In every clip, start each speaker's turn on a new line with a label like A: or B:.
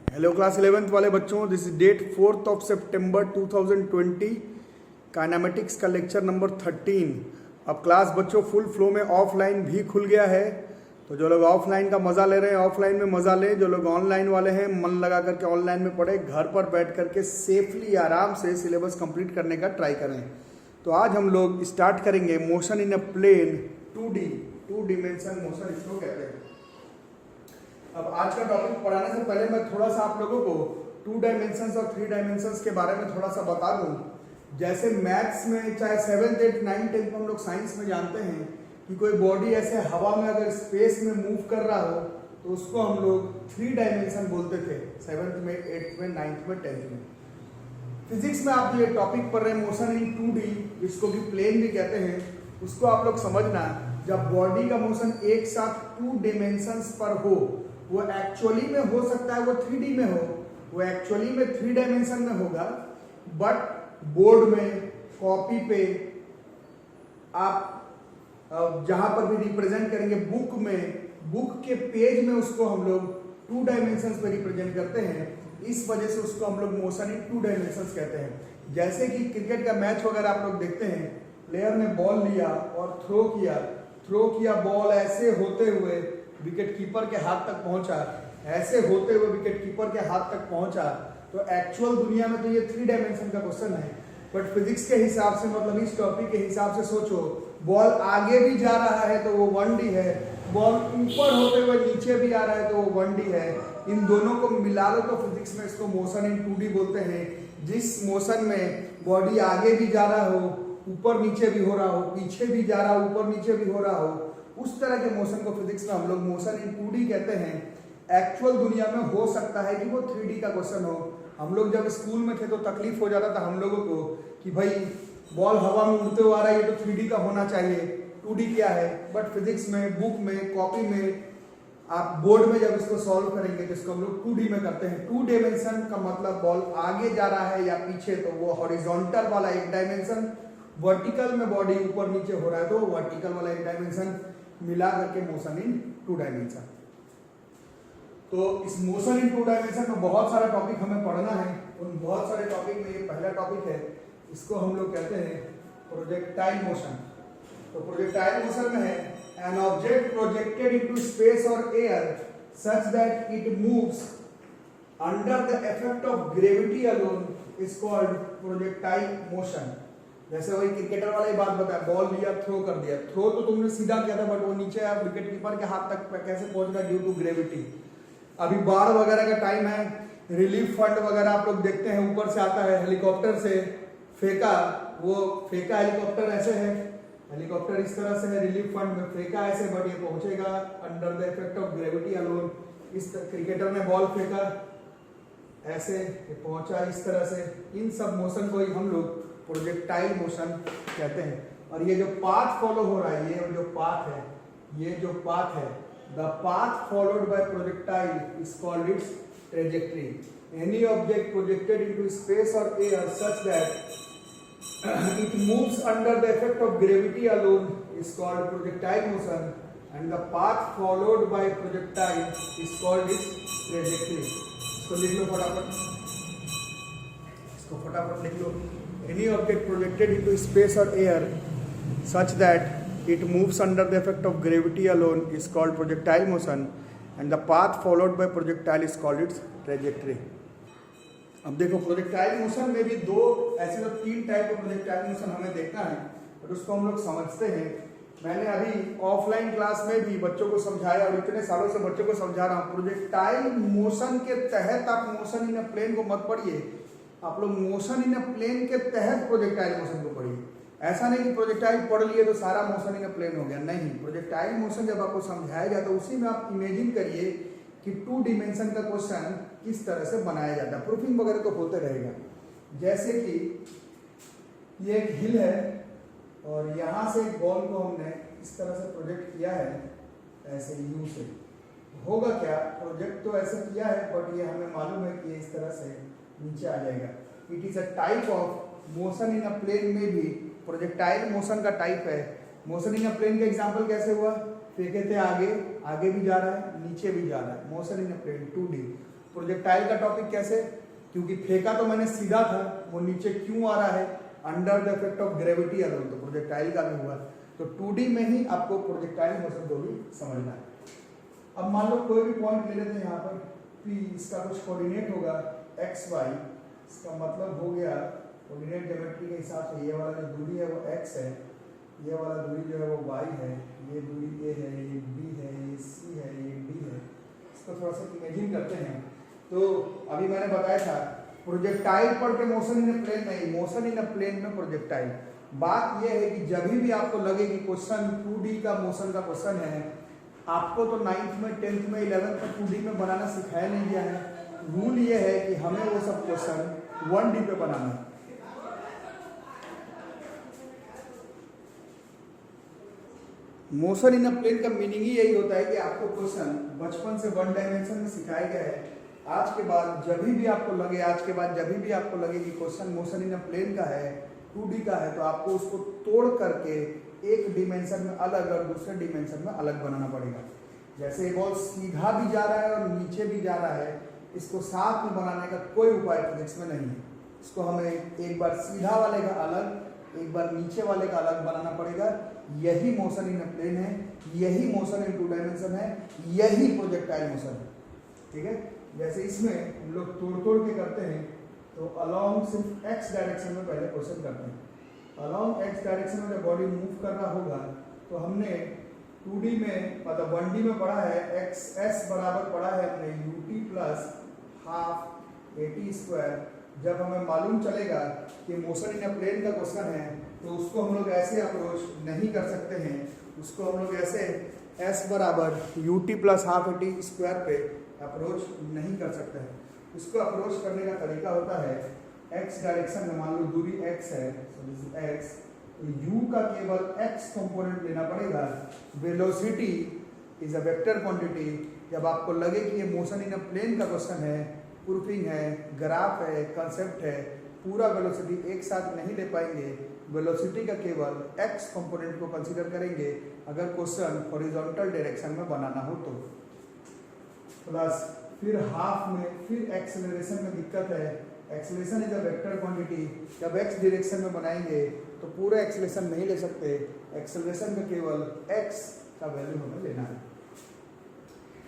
A: Hello class 11th वाले बच्चों, this is date 4th of सितंबर 2020, काइनेमेटिक्स का लेक्चर नंबर 13। अब क्लास बच्चों फुल फ्लो में ऑफलाइन भी खुल गया है, तो जो लोग ऑफलाइन का मज़ा ले रहे हैं ऑफलाइन में मज़ा लें। जो लोग ऑनलाइन वाले हैं मन लगा करके ऑनलाइन में पढ़े, घर पर बैठ करके सेफली आराम से सिलेबस कंप्लीट करने का ट्राई करें। तो आज हम लोग स्टार्ट करेंगे motion in a plane 2D, two dimension motion इसको कहते हैं। अब आज का टॉपिक पढ़ाने से पहले मैं थोड़ा सा आप लोगों को 2 डायमेंशंस और 3 डायमेंशंस के बारे में थोड़ा सा बता दूं। जैसे मैथ्स में चाहे 7th 8th 9th 10th हम लोग साइंस में जानते हैं कि कोई बॉडी ऐसे हवा में अगर स्पेस में मूव कर रहा हो तो उसको हम लोग 3 डायमेंशन बोलते थे 7th में 8th में 9th में 10th में। फिजिक्स में आप ये टॉपिक पढ़ रहे हैं मोशन इन 2D, जिसको कि प्लेन भी कहते हैं, उसको आप लोग समझना। जब बॉडी का मोशन एक साथ 2 डायमेंशंस पर हो, वो एक्चुअली में हो सकता है वो 3D में हो, वो एक्चुअली में 3 डायमेंशन में होगा, बट बोर्ड में कॉपी पे आप जहां पर भी रिप्रेजेंट करेंगे बुक के पेज में उसको हम लोग 2 डायमेंशंस पे रिप्रेजेंट करते हैं। इस वजह से उसको हम लोग मोशन इन 2 डायमेंशंस कहते हैं। जैसे कि क्रिकेट का मैच वगैरह आप लोग देखते हैं, प्लेयर ने बॉल लिया और थ्रो किया, बॉल ऐसे होते हुए विकेट कीपर के हाथ तक पहुंचा, ऐसे होते हुए विकेट कीपर के हाथ तक पहुंचा। तो एक्चुअल दुनिया में तो ये 3 डायमेंशन का क्वेश्चन है, बट फिजिक्स के हिसाब से मतलब इस टॉपिक के हिसाब से सोचो, बॉल आगे भी जा रहा है तो वो 1D है, बॉल ऊपर होते हुए नीचे भी आ रहा है तो वो 1D है। इन दोनों को मिला लो तो फिजिक्स में इसको मोशन इन 2D बोलते हैं। जिस मोशन में बॉडी आगे भी जा रहा हो, ऊपर नीचे भी हो रहा हो, पीछे भी जा रहा हो, ऊपर नीचे भी हो रहा हो, उस तरह के मोशन को फिजिक्स में हम लोग मोशन इन 2D कहते हैं। एक्चुअल दुनिया में हो सकता है कि वो 3D का क्वेश्चन हो। हम लोग जब स्कूल में थे तो तकलीफ हो जाता था हम लोगों को कि भाई बॉल हवा में उड़ते हुए आ रहा है, ये तो 3D का होना चाहिए, 2D क्या है। बट फिजिक्स में, बुक में, कॉपी में, आप बोर्ड में जब इसको सॉल्व करेंगे तो इसको हम लोग 2D में करते हैं। 2 डायमेंशन का मतलब बॉल आगे जा रहा है या पीछे, तो वो हॉरिजॉन्टल वाला एक डायमेंशन, वर्टिकल में बॉडी ऊपर नीचे हो रहा है तो वर्टिकल वाला एक डायमेंशन मिला करके मोशन इन 2 डायमेंशन। तो इस मोशन इन 2 डायमेंशन में बहुत सारा टॉपिक हमें पढ़ना है। उन बहुत सारे टॉपिक में ये पहला टॉपिक है, इसको हम लोग कहते हैं प्रोजेक्टाइल मोशन। तो प्रोजेक्टाइल मोशन में है an object projected into space और air such that it moves under the effect of gravity alone is called projectile motion. जैसे वही क्रिकेटर वाली बात बताया, बॉल लिया, थ्रो कर दिया, थ्रो तो तुमने सीधा किया था बट वो नीचे आप विकेट कीपर के हाथ तक कैसे पहुंच गया ड्यू टू ग्रेविटी। अभी बाढ़ वगैरह का टाइम है, रिलीफ फंड वगैरह आप लोग देखते हैं, ऊपर से आता है हेलीकॉप्टर से फेंका, वो फेंका हेलीकॉप्टर ऐसे है, हेलीकॉप्टर इस तरह से है, रिलीफ फंड में फेंका ऐसे, बट ये पहुंचेगा under the effect of gravity alone. इस क्रिकेटर ने बॉल फेंका ऐसे, ये पहुंचा इस तरह से। इन सब मोशन को ही हम लोग प्रोजेक्टाइल मोशन कहते हैं। और ये जो पाथ फॉलो हो रहा है, ये जो पाथ है, the path followed by projectile is called its trajectory. Any object projected into space और air such that it moves under the effect of gravity alone is called projectile motion and the path followed by projectile is called its trajectory. इसको लिख लो फटाफट लिख लो। Any object projected into space or air such that it moves under the effect of gravity alone is called projectile motion and the path followed by projectile is called its trajectory। अब देखो projectile motion में भी ऐसे तो 3 type का projectile motion हमें देखना है, और उसको हम लोग समझते हैं। मैंने अभी ऑफलाइन क्लास में भी बच्चों को समझाया और इतने सालों से बच्चों को समझा रहा हूँ। प्रोजेक्टाइल मोशन के तहत आप मोशन इन अ प्लेन को मत पढ़िए, आप लोग मोशन इन अ प्लेन के तहत प्रोजेक्टाइल मोशन को पढ़िए। ऐसा नहीं कि प्रोजेक्टाइल पढ़ लिए तो सारा मोशन इन अ प्लेन हो गया, नहीं। प्रोजेक्टाइल मोशन जब आपको समझाया जाता है उसी में आप इमेजिन करिए कि 2 डायमेंशन का क्वेश्चन किस तरह से बनाया जाता है। प्रूफिंग वगैरह तो होते रहेगा। जैसे कि ये एक हिल है और यहाँ से एक बॉल को हमने इस तरह से प्रोजेक्ट किया है, ऐसे यू से। होगा क्या, प्रोजेक्ट तो ऐसे किया है बट ये हमें मालूम है कि इस तरह से नीचे आ जाएगा। It is a type of motion in a plane में भी प्रोजेक्टाइल मोशन का टाइप है। मोशन इन अ प्लेन का एग्जांपल कैसे हुआ, फेंके थे आगे भी जा रहा है, नीचे भी जा रहा है, motion in a plane 2D। Projectile का टॉपिक कैसे, क्योंकि फेंका तो मैंने सीधा था, वो नीचे क्यों आ रहा है, under the effect of gravity alone, तो प्रोजेक्टाइल का भी हुआ। तो 2D में ही आपको प्रोजेक्टाइल मोशन को भी समझना है। अब मान लो कोई भी पॉइंट ले लेते हैं यहाँ पर P, इसका कुछ कोऑर्डिनेट होगा XY, इसका मतलब हो गया कोऑर्डिनेट ज्योमेट्री के हिसाब से ये वाला जो दूरी है वो x है, ये वाला दूरी जो है वो y है, ये दूरी a है, ये b है, ये c है, ये d है। इसको थोड़ा सा इमेजिन करते हैं। तो अभी मैंने बताया था प्रोजेक्टाइल पढ़ के मोशन इन ए प्लेन नहीं, मोशन इन ए प्लेन में प्रोजेक्टाइल। बात यह है कि जब भी आपको लगे कि क्वेश्चन 2D का मोशन का क्वेश्चन है, आपको तो 9th में 10th में 11th में 2D में बनाना सिखाया नहीं गया है। रूल ये है कि हमें वो सब क्वेश्चन 1D पे बनाना है। मोशन इन अ प्लेन का मीनिंग ही यही होता है कि आपको क्वेश्चन बचपन से 1 डायमेंशन में सिखाया गया है। आज के बाद जब भी आपको लगे कि question motion in a plane का है, 2D का है, तो आपको उसको तोड़ करके एक डिमेंशन में अलग और दूसरे डिमेंशन में अलग बनाना पड़ेगा। जैसे ये बॉल सीधा भी जा रहा है और नीचे भी जा रहा है, इसको साथ में बनाने का कोई उपाय फिजिक्स में नहीं है। इसको हमें एक बार सीधा वाले का अलग, एक बार नीचे वाले का अलग बनाना पड़ेगा। यही मोशन इन अ प्लेन है, यही मोशन इन 2 डायमेंशन है, यही प्रोजेक्टाइल मोशन है। ठीक है, जैसे इसमें हम लोग तोड़ के करते हैं, तो अलोंग सिर्फ x डायरेक्शन में पहले क्वेश्चन करते हैं। अलोंग x डायरेक्शन में जब बॉडी मूव कर रहा होगा, तो हमने 2D में मतलब 1D में पढ़ा है, xs बराबर पढ़ा है हमने ut plus half at square. जब हमें मालूम चलेगा कि मोशन इन अ प्लेन का क्वेश्चन है, तो उसको हम लोग ऐसे अप्रोच नहीं कर सकते हैं। उसको हम लोग ऐसे s बराबर ut plus half at square पे अप्रोच नहीं कर सकते हैं। उसको अप्रोच करने का तरीका होता है x डायरेक्शन में, मान लो दूरी x है, so this is x, तो u का केवल x कंपोनेंट लेना पड़ेगा। Velocity is a vector quantity. जब आपको लगे कि ये मोशन इन अ प्लेन का क्वेश्चन है, प्रूफिंग है, ग्राफ है, कंसेप्ट है, पूरा वेलोसिटी एक साथ नहीं ले पाएंगे। वेलोसिटी का केवल x कंपोनेंट को कंसीडर करेंगे अगर क्वेश्चन हॉरिजॉन्टल डायरेक्शन में बनाना हो तो। प्लस फिर हाफ में फिर एक्सेलरेशन में दिक्कत है। Acceleration is a vector quantity. जब x डायरेक्शन में बनाएंगे तो पूरा एक्सेलरेशन नहीं ले सकते, एक्सेलरेशन का केवल x का वैल्यू हमें लेना है।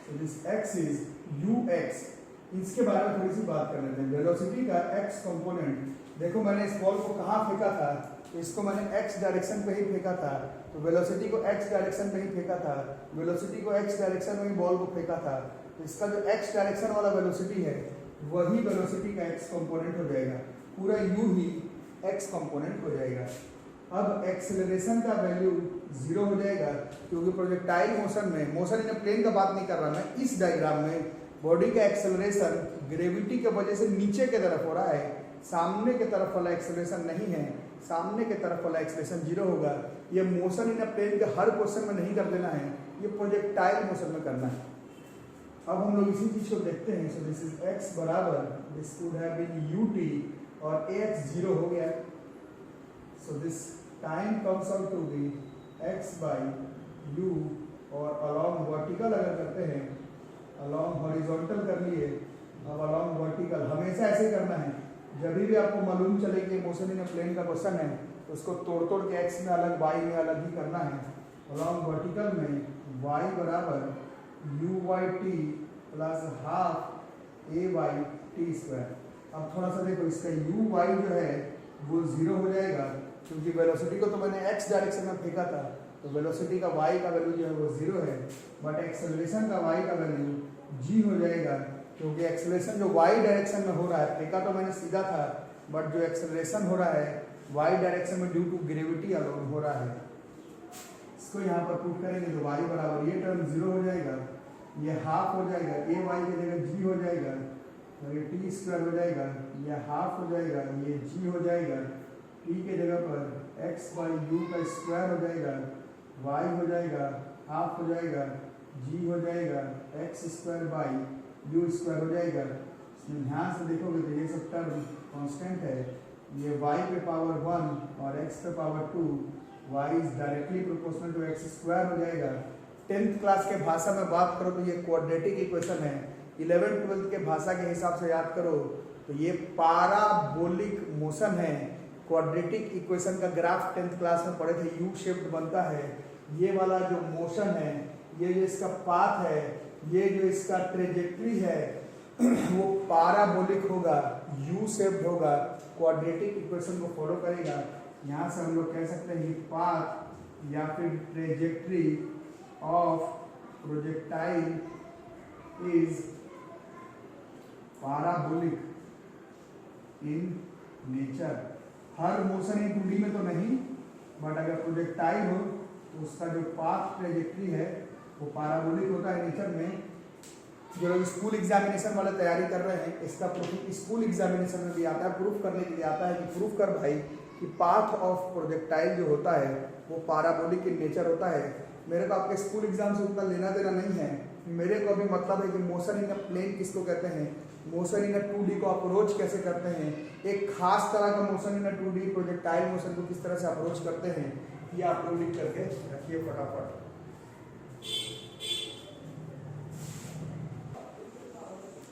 A: So this x is ux। इसके बारे में थोड़ी सी बात कर लेते हैं। वेलोसिटी का x कंपोनेंट, देखो मैंने इस बॉल को कहाँ फेंका था, तो इसको मैंने x डायरेक्शन पे ही फेंका था, तो वेलोसिटी को x डायरेक्शन पे ही फेंका था, वेलोसिटी को x डायरेक्शन में ही बॉल को फेंका था, तो इसका जो x डायरेक्शन वाला वेलोसिटी है वही वेलोसिटी का x कंपोनेंट हो जाएगा, पूरा u ही x कंपोनेंट हो जाएगा। अब एक्सेलरेशन का वैल्यू 0 हो जाएगा, क्योंकि प्रोजेक्टाइल मोशन में, मोशन इन प्लेन का बात नहीं कर रहा मैं, इस डायग्राम में बॉडी का एक्सेलरेशन ग्रेविटी की वजह से नीचे की तरफ हो रहा है, सामने की तरफ वाला एक्सेलरेशन नहीं है। सामने की तरफ वाला एक्सेलरेशन 0 होगा। ये मोशन इन अ प्लेन के हर क्वेश्चन में नहीं कर देना है, ये प्रोजेक्टाइल मोशन में करना है। अब हम लोग इसी चीज को देखते हैं। सो दिस इज x बराबर, this would have been ut और ax 0 हो गया। So this time comes out to be x by u, और अलोंग वर्टिकल अगर करते हैं, अलोंग हॉरिजॉन्टल कर लिए, अब अलोंग वर्टिकल हमेशा ऐसे करना है। जब भी आपको मालूम चले कि मोशन इन अ प्लेन का क्वेश्चन है, तो उसको तोड़ के x में अलग, y में अलग ही करना है। अलोंग वर्टिकल में y बराबर u by T plus half a by T square. अब थोड़ा सा देखो, इसका u y जो है वो 0 हो जाएगा, क्योंकि वेलोसिटी को तो मैंने x डायरेक्शन में फेंका था, तो वेलोसिटी का y का वैल्यू जो है वो 0 है, बट एक्सेलरेशन का y का वैल्यू g हो जाएगा, क्योंकि एक्सेलरेशन जो y डायरेक्शन में हो रहा है, फेंका तो मैंने सीधा था, बट जो एक्सेलरेशन हो रहा है y डायरेक्शन में ड्यू टू ग्रेविटी अलोन हो रहा है। इसको यहाँ पर प्रूफ करेंगे तो y बराबर, ये टर्म 0 हो जाएगा, ये हाफ हो जाएगा, a y की जगह g हो जाएगा, और ये टी स्क्वायर हो जाएगा, ये हाफ हो जाएगा, ये g हो जाएगा, t के जगह पर x बाई u का स्क्वायर हो जाएगा, y हो जाएगा, हाफ हो जाएगा, g हो जाएगा, x square by u square हो जाएगा। इसमें ध्यान से देखोगे तो ये सब टर्म कांस्टेंट है, ये y पे पावर 1 और x पे power 2, y is directly proportional to x square हो जाएगा। 10th क्लास के भाषा में बात करो तो ये क्वाड्रेटिक इक्वेशन है। 11th 12th के भाषा के हिसाब से याद करो तो ये पाराबोलिक मोशन है। क्वाड्रेटिक इक्वेशन का ग्राफ 10th क्लास में पढ़े थे, यू शेप्ड बनता है। ये वाला जो मोशन है, ये जो इसका पाथ है, ये जो इसका ट्रेजेक्ट्री है वो पाराबोलिक होगा, यू शेप्ड होगा, क्वाड्रेटिक इक्वेशन को फॉलो करेगा। यहाँ से हम लोग कह सकते हैं पाथ या फिर trajectory of projectile is parabolic in nature. Her motion in 2D में तो नहीं, बट अगर प्रोजेक्टाइल हो तो उसका जो पाथ ट्रेजेक्ट्री है वो पाराबोलिक होता है नेचर में। जो लोग स्कूल एग्जामिनेशन वाले तैयारी कर रहे हैं, इसका प्रूफ स्कूल एग्जामिनेशन में भी आता है, प्रूफ करने के लिए आता है कि प्रूफ कर भाई कि पाथ ऑफ प्रोजेक्टाइल जो होता है वो पाराबोलिक इन नेचर होता है। मेरे को आपके स्कूल एग्जाम से उतना लेना देना नहीं है, मेरे को अभी मतलब है कि मोशन इन अ प्लेन किसको कहते हैं, मोशन इन अ 2D को अप्रोच कैसे करते हैं, एक खास तरह का motion in a 2D projectile motion को किस तरह से अप्रोच करते हैं, ये आप लोग लिख करके रखिए फटाफट।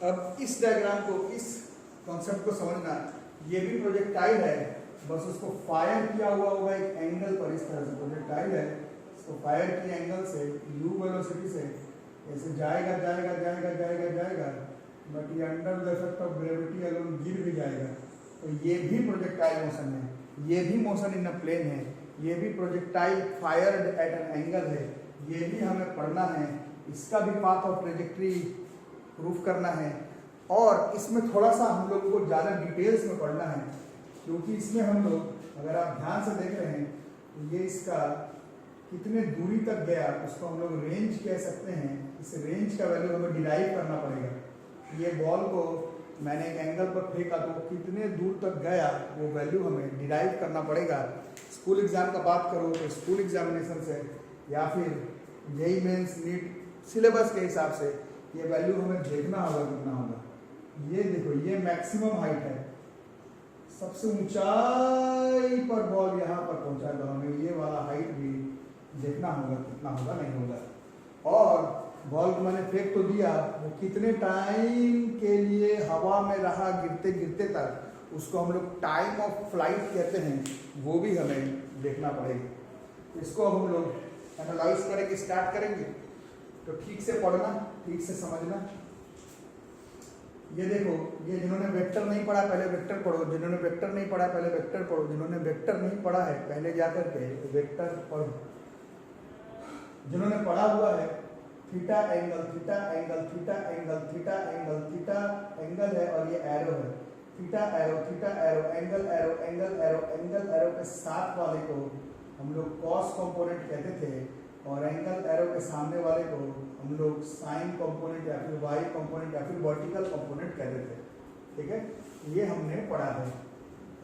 A: अब इस डायग्राम को, इस कॉन्सेप्ट को समझना, ये भी प्रोजेक्टाइल है, बस उसको फायर किया हुआ होगा एक एंगल पर। इस तरह से प्रोजेक्टाइल है, इसको फायर किए एंगल से, यू वेलोसिटी से ऐसे जाएगा जाएगा जाएगा जाएगा जाएगा, बट ये under the effect of gravity alone गिर भी जाएगा। तो ये भी प्रोजेक्टाइल मोशन है, ये भी मोशन इन अ प्लेन है, ये भी projectile fired eight an angle है, ये भी हमें पढ़ना है, इसका भी पाथ ऑफ ट्रेजेक्ट्री प्रूफ करना है। और इसमें थोड़ा सा हम लोगों को ज़्यादा डिटेल्स में पढ़ना है, क्योंकि इसमें हम लोग, अगर आप ध्यान से देख रहे हैं तो ये इसका कितने दूरी तक गया उसको हम लोग रेंज कह सकते हैं। इस रेंज का वैल्यू हमें डिराइव करना पड़ेगा। ये बॉल को मैंने एक एंगल पर फेंका तो वो कितने दूर तक गया वो वैल्यू हमें डिराइव करना पड़ेगा। स्कूल एग्जाम का बात करो तो स्कूल एग्जामिनेशन से या फिर जेईई मेंस नीट सिलेबस के हिसाब से ये वैल्यू हमें देखना होगा कितना होगा। ये देखो, ये मैक्सिमम हाइट है, सबसे ऊंचाई पर बॉल यहाँ पर पहुंचा तो हमें ये वाला हाइट भी देखना होगा कितना होगा नहीं होगा। और बॉल को मैंने फेंक तो दिया, वो कितने टाइम के लिए हवा में रहा गिरते गिरते तक, उसको हम लोग टाइम ऑफ फ्लाइट कहते हैं, वो भी हमें देखना पड़ेगा। इसको अब हम लोग एनालाइज करेंगे, स्टार्ट करेंगे। तो ठीक से पढ़ना, ठीक से समझना। ये देखो, ये जिन्होंने वेक्टर नहीं पढ़ा पहले वेक्टर पढ़ो, जिन्होंने वेक्टर नहीं पढ़ा पहले वेक्टर पढ़ो, जिन्होंने वेक्टर नहीं पढ़ा है पहले जाकर के वेक्टर पढ़ो। जिन्होंने पढ़ा हुआ है theta angle, theta angle, theta angle, theta angle, theta angle है और ये एरो है, theta arrow, theta arrow, angle arrow, angle arrow, angle arrow के साथ वाले को हम लोग कॉस कंपोनेंट कहते थे और एंगल एरो के सामने वाले को हम लोग साइन कंपोनेंट या फिर वाई कंपोनेंट या फिर वर्टिकल कंपोनेंट कहते थे। ठीक है, ये हमने पढ़ा है।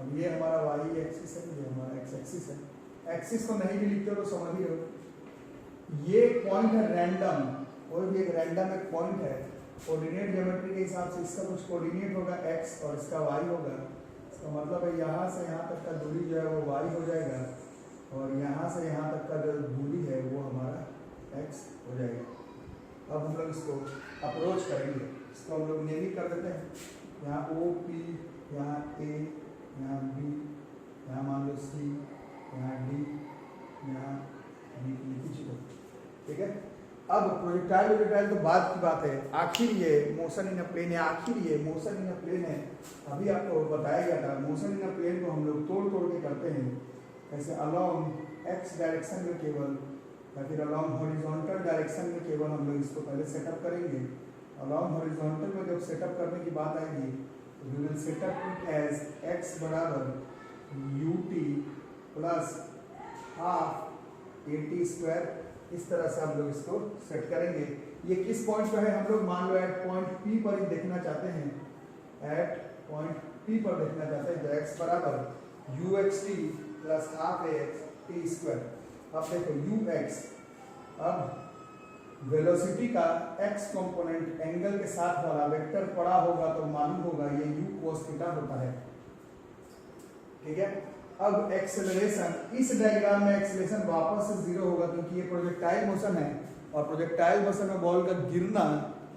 A: अब ये हमारा वाई एक्सिस है, ये हमारा एक्स एक्सिस है। एक्सिस को नहीं भी लिखते तो समझ ही हो। ये पॉइंट है रैंडम, कोई भी एक रैंडम एक पॉइंट है, कोऑर्डिनेट ज्योमेट्री के हिसाब से इसका कुछ कोऑर्डिनेट होगा x और इसका y होगा। इसका मतलब है यहाँ से यहाँ तक का दूरी जो है वो y हो जाएगा और यहाँ से यहाँ तक का जो दूरी है वो हमारा x हो जाएगा। अब हम लोग इसको अप्रोच करेंगे, इसको हम लोग नेमिंग कर देते हैं। यहाँ O P, यहाँ A, यहाँ B, यहाँ मान लो C, यहाँ D, यहाँ B लिखी चुको। ठीक है, अब प्रोजेक्टाइल तो बाद की बात है, आखिर ये मोशन इन अ प्लेन है, आखिर ये मोशन इन अ प्लेन है। अभी आपको बताया गया था मोशन इन अ प्लेन को हम लोग तोड़ तोड़ के करते हैं, ऐसे अलोंग एक्स डायरेक्शन में केवल या फिर अलोंग हॉरिजॉन्टल डायरेक्शन में केवल हम लोग इसको पहले सेटअप करेंगे। अलोंग हॉरिजॉन्टल में जब सेटअप करने की बात आएगी तो we will set up it as x बराबर ut plus half at square. इस तरह से हम लोग इसको सेट करेंगे। ये किस पॉइंट पर है, हम लोग मान लो एट पॉइंट P पर ही देखना चाहते हैं, एट पॉइंट P पर देखना चाहते हैं। तो x बराबर uxt plus half ax t square. अब देखो ux, अब वेलोसिटी का x कंपोनेंट एंगल के साथ वाला वेक्टर पड़ा होगा तो मालूम होगा ये u cos थीटा होता है। ठीक है, अब एक्सेलरेशन, इस डायग्राम में एक्सेलरेशन वापस से जीरो होगा क्योंकि ये प्रोजेक्टाइल मोशन है और प्रोजेक्टाइल मोशन में बॉल का गिरना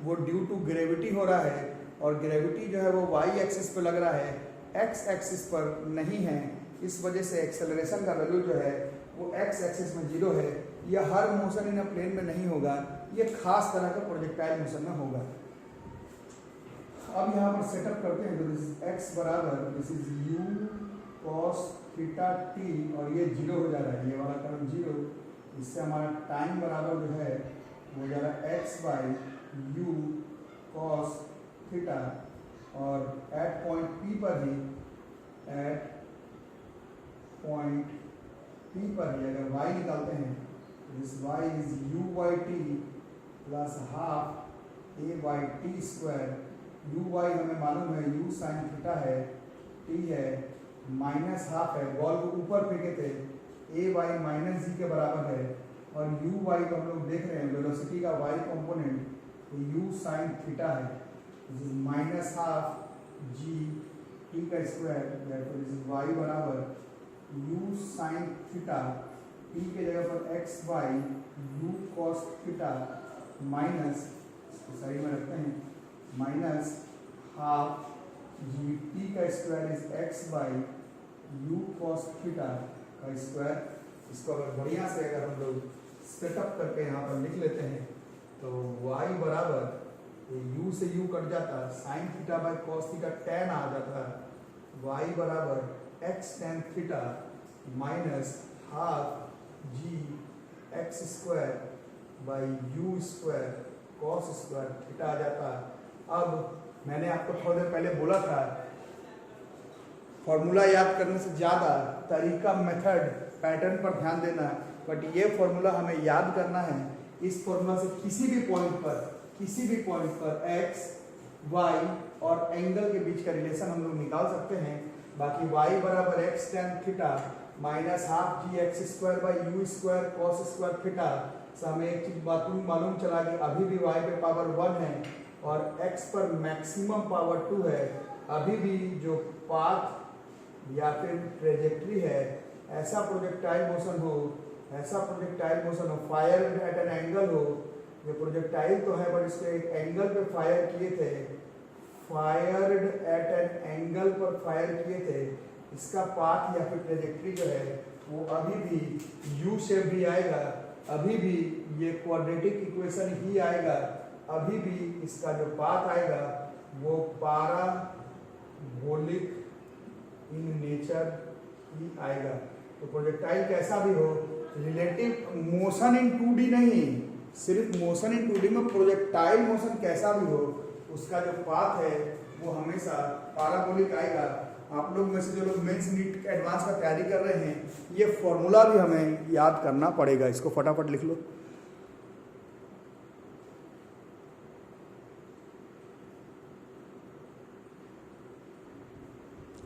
A: वो ड्यू टू ग्रेविटी हो रहा है, और ग्रेविटी जो है वो वाई एक्सिस पे लग रहा है, एक्स एक्सिस पर नहीं है। इस वजह से एक्सेलरेशन का वैल्यू जो है वो एक्स एक्सिस में 0 है। यह हर मोशन इन अ प्लेन में नहीं होगा, ये खास तरह का प्रोजेक्टाइल मोशन में होगा। अब यहाँ पर सेटअप करते हैं, तो एक्स बराबर this is you cos theta T, और ये 0 हो जा रहा है, ये वाला टर्म 0। इससे हमारा टाइम बराबर जो है वो हो जा रहा है x by you cos theta, और एट पॉइंट पी पर ही, एट पॉइंट पी पर ही अगर y निकालते हैं, this y is u by T plus half a by T square. u y हमें मालूम है u साइन थीटा है, t है, माइनस हाफ है, बॉल को ऊपर फेंके थे, a बाई माइनस जी के बराबर है, और u y को हम लोग देख रहे हैं वेलोसिटी का y component u sine theta है, this is minus half g t का square, therefore this is y बराबर u साइन थीटा, t के जगह पर x by u cos theta minus, इसको साइड में रखते हैं, माइनस हाफ जी टी का square is x by u cos theta का स्क्वायर। इसको अगर बढ़िया से अगर हम लोग सेटअप करके यहाँ पर लिख लेते हैं, तो y बराबर u से u कट जाता, sine theta by cos theta tan आ जाता, y बराबर x tan theta minus half g x square by u square cos square theta आ जाता। अब मैंने आपको थोड़ी देर पहले बोला था, फॉर्मूला याद करने से ज़्यादा तरीका, मेथड, पैटर्न पर ध्यान देना, बट ये फॉर्मूला हमें याद करना है। इस फॉर्मूला से किसी भी पॉइंट पर x, y और एंगल के बीच का रिलेशन हम लोग निकाल सकते हैं। बाकी y बराबर x tan theta minus half g x square by u square cos square theta से हमें एक चीज मालूम चला कि अभी भी y पे पावर 1 है और x पर मैक्सिमम पावर 2 है। अभी भी जो पाथ या फिर ट्रेजेक्ट्री है, ऐसा प्रोजेक्टाइल मोशन हो, फायर एट एन एंगल हो, ये प्रोजेक्टाइल तो है बट इसके एक एंगल पे फायर किए थे, फायर्ड एट एन एंगल पर फायर किए थे, इसका पाथ या फिर ट्रेजेक्ट्री जो है वो अभी भी यू शेप भी आएगा, अभी भी ये क्वाड्रेटिक इक्वेशन ही आएगा, अभी भी इसका जो पाथ आएगा वो पैराबोलिक इन नेचर ही आएगा। तो प्रोजेक्टाइल कैसा भी हो, रिलेटिव मोशन इन 2D नहीं, सिर्फ मोशन इन 2D में प्रोजेक्टाइल मोशन कैसा भी हो, उसका जो पाथ है वो हमेशा पैराबोलिक आएगा। आप लोग में से जो लोग मेंस नीट एडवांस का तैयारी कर रहे हैं, ये फॉर्मूला भी हमें याद करना पड़ेगा, इसको फटाफट लिख लो।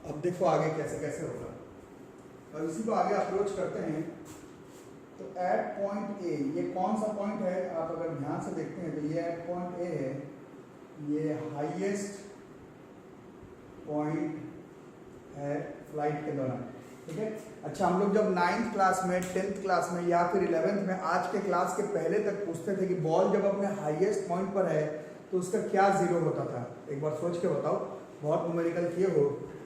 A: अब देखो आगे कैसे कैसे होगा, और इसी को आगे अप्रोच करते हैं। तो एट पॉइंट ए, ये कौन सा पॉइंट है, आप अगर ध्यान से देखते हैं तो ये एट पॉइंट ए है, ये हाईएस्ट पॉइंट है फ्लाइट के दौरान, ठीक है। अच्छा, हम लोग जब 9th क्लास में, 10th क्लास में या फिर 11th में, आज के क्लास के पहले तक पूछते थे कि बॉल जब अपने हाईएस्ट पॉइंट पर है तो उसका क्या जीरो होता था। एक बार सोच के बताओ, बहुत न्यूमेरिकल किए हो,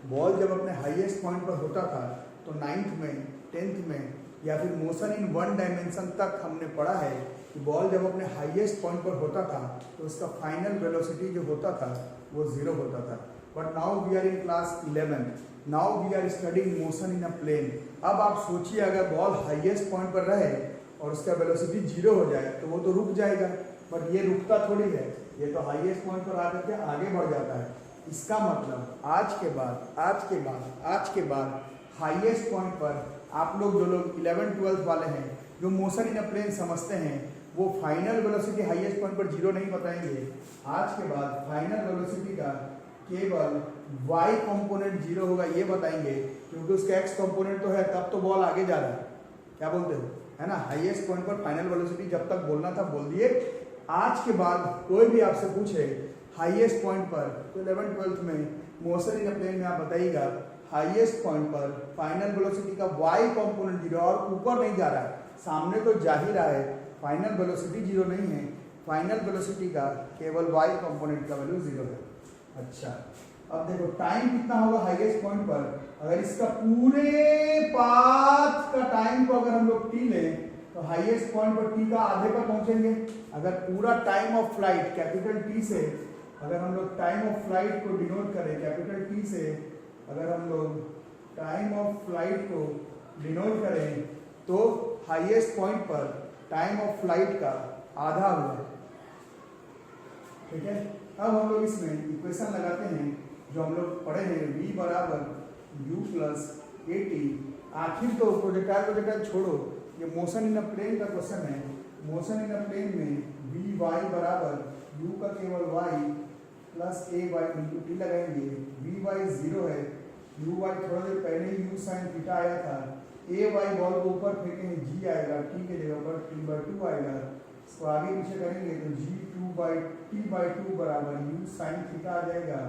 A: बॉल जब अपने हाईएस्ट पॉइंट पर होता था तो 9th में, 10th में या फिर मोशन इन 1 डायमेंशन तक हमने पढ़ा है कि बॉल जब अपने हाईएस्ट पॉइंट पर होता था तो उसका फाइनल वेलोसिटी जो होता था वो 0 होता था। But now we are in class 11, now we are studying motion in a plane. अब आप सोचिए, अगर बॉल हाईएस्ट पॉइंट पर रहे और उसका वेलोसिटी 0 हो जाए तो वो तो रुक जाएगा, बट ये रुकता थोड़ी है, ये तो हाईएस्ट पॉइंट पर आकर के आगे बढ़ जाता है। इसका मतलब आज के बाद हाईएस्ट पॉइंट पर आप लोग, जो लोग 11th 12th वाले हैं, जो मोशन इन अ प्लेन समझते हैं, वो फाइनल वेलोसिटी हाईएस्ट पॉइंट पर 0 नहीं बताएंगे। आज के बाद फाइनल वेलोसिटी का केवल y कंपोनेंट 0 होगा ये बताएंगे, क्योंकि उसका x कंपोनेंट तो है, तब तो बॉल आगे जा रहा है। क्या बोलते हो, है ना। हाईएस्ट पॉइंट पर फाइनल वेलोसिटी जब तक बोलना था बोल दिए। आज के बाद कोई भी आपसे पूछे हाईएस्ट पॉइंट पर, तो 11th 12th में मोशन इन अ प्लेन में आप बताइएगा हाईएस्ट पॉइंट पर फाइनल वेलोसिटी का y कंपोनेंट 0 और ऊपर नहीं जा रहा है, सामने तो जा ही रहा है, फाइनल वेलोसिटी 0 नहीं है, फाइनल वेलोसिटी का केवल y कंपोनेंट का वैल्यू 0 है। अच्छा, अब देखो टाइम कितना होगा हाईएस्ट पॉइंट पर, अगर इसका पूरे पाथ का टाइम को अगर हम लोग t लें तो हाईएस्ट पॉइंट पर t का आधे पर पहुंचेंगे। अगर पूरा time of flight capital T से, अगर हम लोग टाइम ऑफ फ्लाइट को डिनोट करें कैपिटल T से, अगर हम लोग टाइम ऑफ फ्लाइट को डिनोट करें तो हाईएस्ट पॉइंट पर टाइम ऑफ फ्लाइट का आधा हुआ। ठीक है, अब हम लोग इसमें इक्वेशन लगाते हैं जो हम लोग पढ़े हैं, v बराबर u प्लस ए टी। आखिर तो प्रोजेक्टाइल छोड़ो, ये मोशन इन अ प्लेन का क्वेश्चन है। मोशन इन अ प्लेन में वी वाई बराबर u का केवल y प्लस ए वाई इंटू टी लगाएंगे। वी वाई 0 है, u वाई थोड़ा देर पहले ही u साइन थीटा आया था। ए वाई बॉल को ऊपर फेंकेंगे g आएगा, t के जगह पर t/2 आएगा। इसको आगे पीछे करेंगे तो g/t/2 बराबर u साइन थीटा आ जाएगा।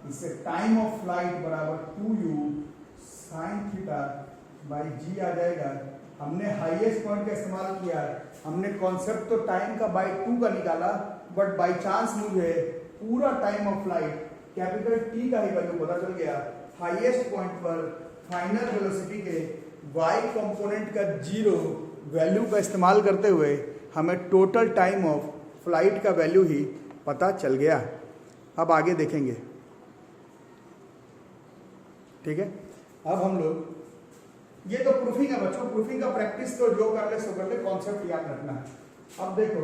A: इससे टाइम ऑफ फ्लाइट बराबर 2u sign theta by g आ जाएगा। हमने हाईएस्ट पॉइंट का इस्तेमाल किया, हमने कॉन्सेप्ट तो टाइम का बाई 2 का निकाला, बट बाई चांस मुझे पूरा time of flight capital T का ही वैल्यू पता चल गया। हाईएस्ट पॉइंट पर फाइनल वेलोसिटी के y कंपोनेंट का 0 वैल्यू का इस्तेमाल करते हुए हमें टोटल टाइम ऑफ फ्लाइट का वैल्यू ही पता चल गया। अब आगे देखेंगे। ठीक है, अब हम लोग, ये तो प्रूफिंग है बच्चों, प्रूफिंग का प्रैक्टिस तो जो कर ले सो कर ले, कॉन्सेप्ट याद रखना है। अब देखो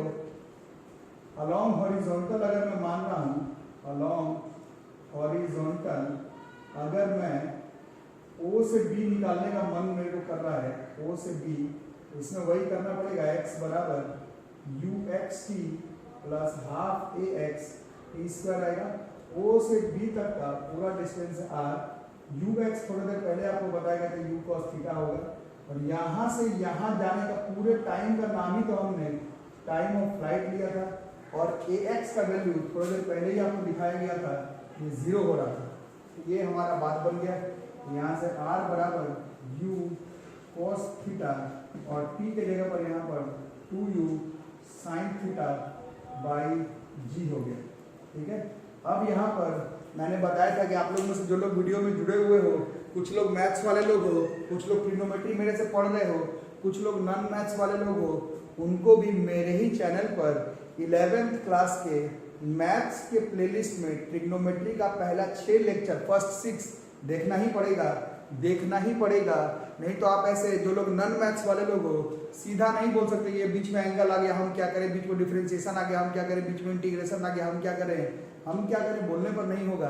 A: अलोंग हॉरिजॉन्टल अगर मैं मान रहा हूं, अलोंग हॉरिजॉन्टल अगर मैं O से B निकालने का मन मेरे को कर रहा है, O से B, तो इसमें वही करना पड़ेगा, x बराबर uxt plus half ax T square आएगा। O से B तक का पूरा डिस्टेंस r, ux थोड़ी देर पहले आपको बताएगा कि u cos थीटा होगा, और यहाँ से यहाँ जाने का पूरे टाइम का नाम ही तो हमने टाइम ऑफ फ्लाइट लिया था, और ax का वैल्यू थोड़ी देर पहले ही आपको दिखाया गया था, ये 0 हो रहा था। तो ये हमारा बात बन गया। यहाँ से r बराबर u cos थीटा और t के जगह पर यहाँ पर 2u sin theta by g हो गया। ठीक है, अब यहाँ पर मैंने बताया था कि आप लोगों में से जो लोग वीडियो में जुड़े हुए हो, कुछ लोग मैथ्स वाले लोग हो, कुछ लोग ट्रिग्नोमेट्री मेरे से पढ़ रहे हो, कुछ लोग नॉन मैथ्स वाले लोग हो, उनको भी मेरे ही चैनल पर 11th क्लास के मैथ्स के प्लेलिस्ट में ट्रिग्नोमेट्री का पहला 6 लेक्चर फर्स्ट 6 देखना ही पड़ेगा। नहीं तो आप ऐसे जो लोग नॉन मैथ्स वाले लोग हो सीधा नहीं बोल सकते ये बीच में एंगल आ गया हम क्या करें, बीच में डिफरेंशिएशन आ गया हम क्या करें, बीच में इंटीग्रेशन आ गया हम क्या करें, बोलने पर नहीं होगा।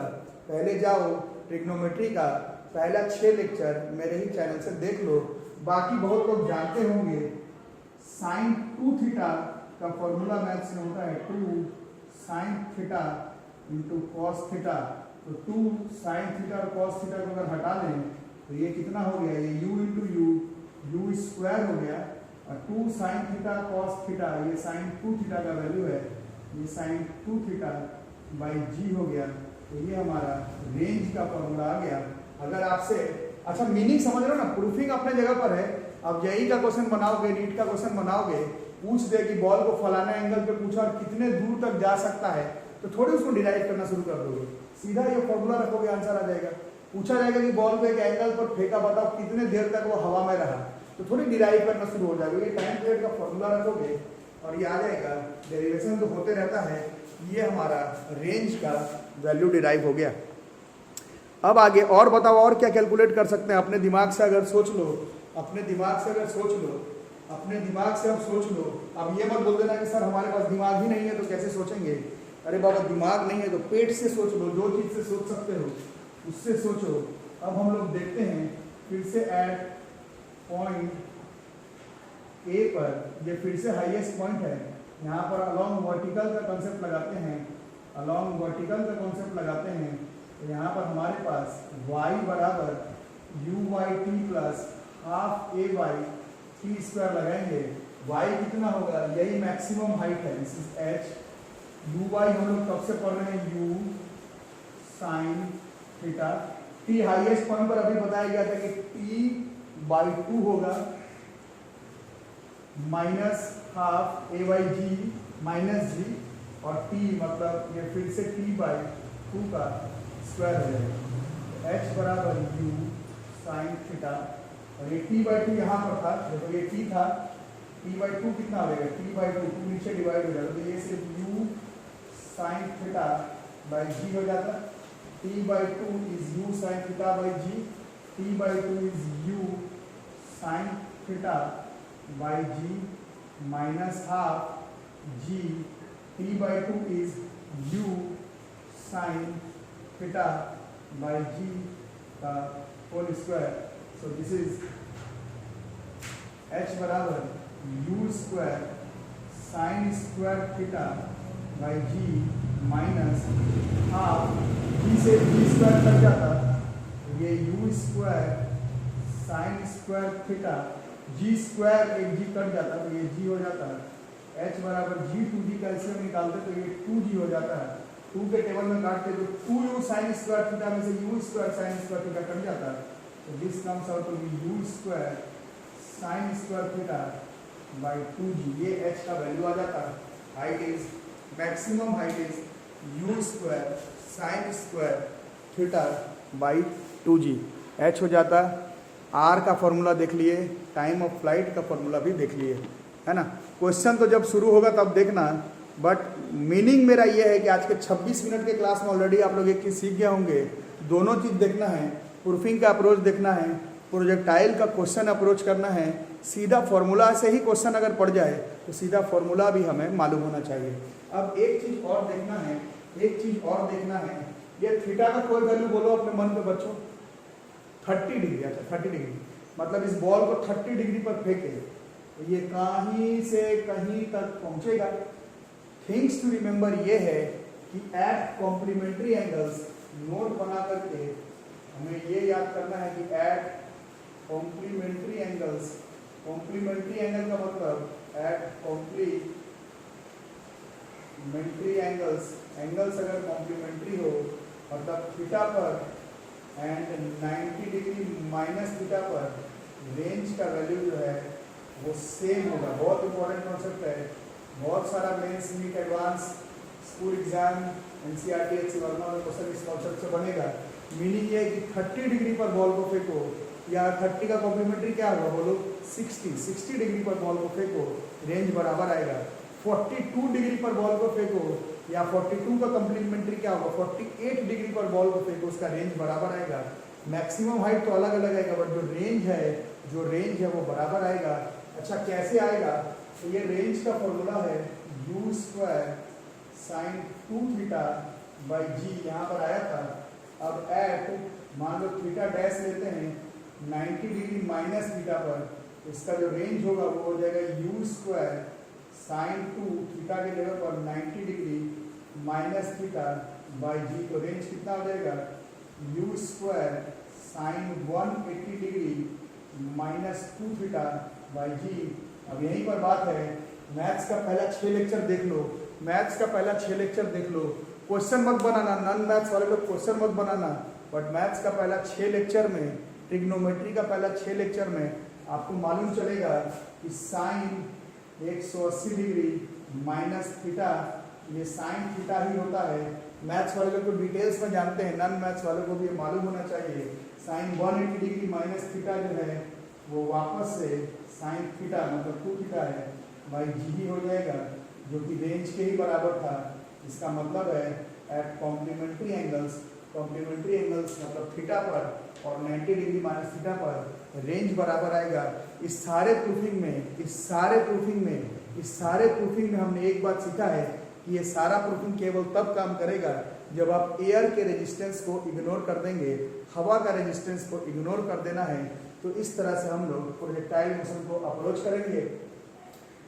A: पहले जाओ ट्रिग्नोमेट्री का पहला 6 लेक्चर मेरे ही चैनल से देख लो। बाकी बहुत लोग जानते होंगे साइन 2 थीटा का फॉर्मूला मैथ्स में होता है 2 sine theta into cos theta. तो 2 साइन थीटा और कॉस थीटा को अगर हटा दें तो ये कितना हो गया, ये u इंटू यू स्क्वायर हो गया, और 2 साइन थीटा कॉस थीटा, ये साइन 2 थीटा का वैल्यू है, ये साइन 2 थीटा बाई जी हो गया। तो ये हमारा रेंज का फॉर्मूला आ गया। अगर आपसे अच्छा मीनिंग समझ रहे हो ना, प्रूफिंग अपने जगह पर है। अब जेई का क्वेश्चन बनाओगे, नीट का क्वेश्चन बनाओगे, पूछ दे कि बॉल को फलाना एंगल पे पूछा और कितने दूर तक जा सकता है, तो थोड़ी उसको डिराइव करना शुरू कर दोगे, सीधा ये फॉर्मूला रखोगे आंसर आ जाएगा। पूछा जाएगा कि बॉल को एक एंगल पर फेंका, बताओ कितने देर तक वो हवा में रहा, तो थोड़ी डिराइव करना शुरू हो जाएगा। ये टाइम पीरियड का फॉर्मूला रखोगे और ये आ जाएगा, डेरिवेशन तो होते रहता है। ये हमारा रेंज का वैल्यू डिराइव हो गया। अब आगे और बताओ और क्या कैलकुलेट कर सकते हैं। अपने दिमाग से अगर सोच लो, अपने दिमाग से अब सोच लो। अब ये मत बोल देना कि सर हमारे पास दिमाग ही नहीं है तो कैसे सोचेंगे। अरे बाबा दिमाग नहीं है तो पेट से सोच लो, जो चीज से सोच सकते हो उससे सोचो। अब हम लोग देखते हैं फिर से एट पॉइंट ए पर, ये फिर से हाईएस्ट पॉइंट है। यहाँ पर अलोंग वर्टिकल का कॉन्सेप्ट लगाते हैं, तो यहाँ पर हमारे पास y बराबर u y t plus half a y t square लगाएंगे। y कितना होगा, यही मैक्सिमम हाइट है, this is h। U y हम लोग कब से पढ़ रहे हैं, u sine theta. t highest point पर अभी बताया गया था कि t/2 होगा minus half a y g minus g, और टी मतलब ये फिर से टी बाई 2 का स्क्वायर हो जाएगा। एच बराबर यू साइन थीटा, और ये टी बाई 2 यहाँ पर था, देखो ये टी था, टी बाई 2 कितना हो जाएगा, टी बाई 2 नीचे डिवाइड हो जाएगा, तो ये सिर्फ u sine theta by g हो जाता। T by 2 is u sine theta by g, t by 2 is u sine theta by g minus half g, t by 2 is u sine theta by g का whole square. So this is h बराबर u square sine square theta by g minus half g से g square cut जाता, तो ये u square sine square theta, जी square एक जी cut जाता, तो ये जी हो जाता है। एच बराबर जी 2जी का एलसीएम निकालते तो ये 2जी हो जाता है, 2 के टेबल में काटते तो 2u साइन स्क्वायर थीटा में से u square sine square theta cut जाता है, तो this comes out to be u square sine square theta by 2g, ये h का वैल्यू आ जाता है। Height is maximum height is u square sine square theta by 2g, h हो जाता है। r का फॉर्मूला देख लिए, टाइम ऑफ फ्लाइट का फॉर्मूला भी देख लिए, है ना। क्वेश्चन तो जब शुरू होगा तब देखना, बट मीनिंग मेरा ये है कि आज के 26 मिनट के क्लास में ऑलरेडी आप लोग एक चीज़ सीख गए होंगे, दोनों चीज़ देखना है, प्रूफिंग का अप्रोच देखना है, प्रोजेक्टाइल का क्वेश्चन अप्रोच करना है। सीधा फॉर्मूला से ही क्वेश्चन अगर पड़ जाए तो सीधा फॉर्मूला भी हमें मालूम होना चाहिए। अब एक चीज़ और देखना है, एक चीज़ और देखना है, ये थीटा का कोई वैल्यू बोलो अपने मन पे बच्चों, 30 डिग्री। अच्छा 30 डिग्री मतलब इस बॉल को 30 डिग्री पर फेंके तो ये कहीं से कहीं तक पहुंचेगा। थिंग्स टू रिमेंबर ये है कि एट कॉम्प्लीमेंट्री एंगल्स, नोट बना करके हमें ये याद करना है कि at complementary angles, complementary angle का मतलब एट कॉम्प्लीमेंट्री एंगल्स, एंगल्स अगर कॉम्प्लीमेंट्री हो मतलब थीटा पर एंड 90 डिग्री माइनस थीटा पर रेंज का वैल्यू जो है वो सेम होगा। बहुत इंपॉर्टेंट कॉन्सेप्ट है, बहुत सारा Mains NEET advance school exam NCERT HC Verma में क्वेश्चन इस कॉन्सेप्ट से बनेगा। मीनिंग ये है कि 30 डिग्री पर बॉल को फेंको, या 30 का कॉम्प्लीमेंट्री क्या होगा बोलो 60 डिग्री पर बॉल को फेंको, रेंज बराबर आएगा। 42 डिग्री पर बॉल को फेंको या 42 का कॉम्प्लीमेंट्री क्या होगा 48 डिग्री पर बॉल को फेंको, उसका रेंज बराबर आएगा। मैक्सिमम हाइट तो अलग अलग आएगा बट जो रेंज है वो बराबर आएगा। अच्छा कैसे आएगा, तो ये रेंज का फॉर्मूला है u square sine 2 theta by g, यहाँ पर आया था। अब एट मान लो थीटा डैश लेते हैं 90 डिग्री माइनस थीटा पर, इसका जो रेंज होगा वो हो जाएगा यू स्क्वायर साइन 2 थीटा के लेवल पर 90 degree minus theta by g, तो रेंज कितना हो जाएगा u square sine 180 degree minus 2 theta by g. अब यहीं पर बात है, मैथ्स का पहला 6 लेक्चर देख लो, मैथ्स का पहला 6 लेक्चर देख लो, क्वेश्चन मत बनाना, नॉन मैथ्स वाले लोग क्वेश्चन मत बनाना, बट मैथ्स का पहला 6 लेक्चर में, ट्रिग्नोमेट्री का पहला 6 लेक्चर में आपको मालूम चलेगा कि साइन 180 डिग्री माइनस थीटा, ये साइन थीटा ही होता है। मैथ्स वाले लोग तो डिटेल्स में जानते हैं, नॉन मैथ्स वालों को भी ये मालूम होना चाहिए। साइन 180 डिग्री माइनस थीटा जो है वो वापस से साइन थीटा मतलब 2 थीटा है बाई जी ही हो जाएगा, जो कि रेंज के ही बराबर था। इसका मतलब है at complementary angles, complementary angles मतलब थीटा पर और 90 डिग्री माइनस थीटा पर रेंज बराबर आएगा। इस सारे प्रूफिंग में हमने एक बात सीखा है कि ये सारा प्रूफिंग केवल तब काम करेगा जब आप एयर के रेजिस्टेंस को इग्नोर कर देंगे, हवा का रेजिस्टेंस को इग्नोर कर देना है। तो इस तरह से हम लोग प्रोजेक्टाइल मोशन को अप्रोच करेंगे।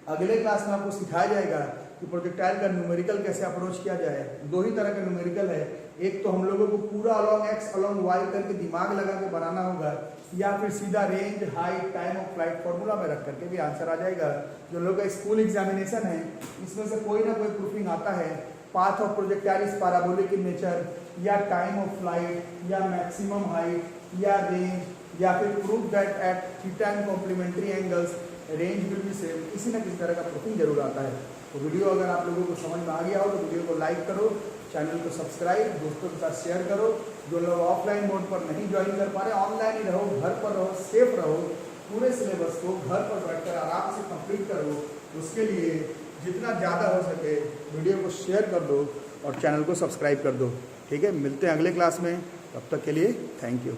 A: अगले क्लास में आपको सिखाया जाएगा कि प्रोजेक्टाइल का न्यूमेरिकल कैसे अप्रोच किया जाए। 2 ही तरह का न्यूमेरिकल है, एक तो हम लोगों को पूरा अलॉन्ग एक्स अलॉन्ग वाई करके दिमाग लगा के बनाना होगा, या फिर सीधा range height time of flight formula में रख करके भी आंसर आ जाएगा। जो लोग का स्कूल एग्जामिनेशन है इसमें से कोई ना कोई प्रूफिंग आता है, path of projectile is parabolic in nature, या टाइम ऑफ फ्लाइट, या मैक्सिमम हाइट, या रेंज, या फिर proof that at theta and complementary angles range will be same, किसी ना किसी तरह का प्रूफिंग जरूर आता है। तो वीडियो अगर आप लोगों को समझ में आ गया हो तो वीडियो को लाइक करो, चैनल को सब्सक्राइब, दोस्तों के साथ शेयर करो। जो लोग ऑफलाइन मोड पर नहीं ज्वाइन कर पा रहे, ऑनलाइन ही रहो, घर पर रहो, सेफ रहो, पूरे सिलेबस को घर पर बैठकर आराम से कंप्लीट करो। उसके लिए जितना ज़्यादा हो सके वीडियो को शेयर कर दो और चैनल को सब्सक्राइब कर दो। ठीक है, मिलते हैं अगले क्लास में, तब तक के लिए थैंक यू।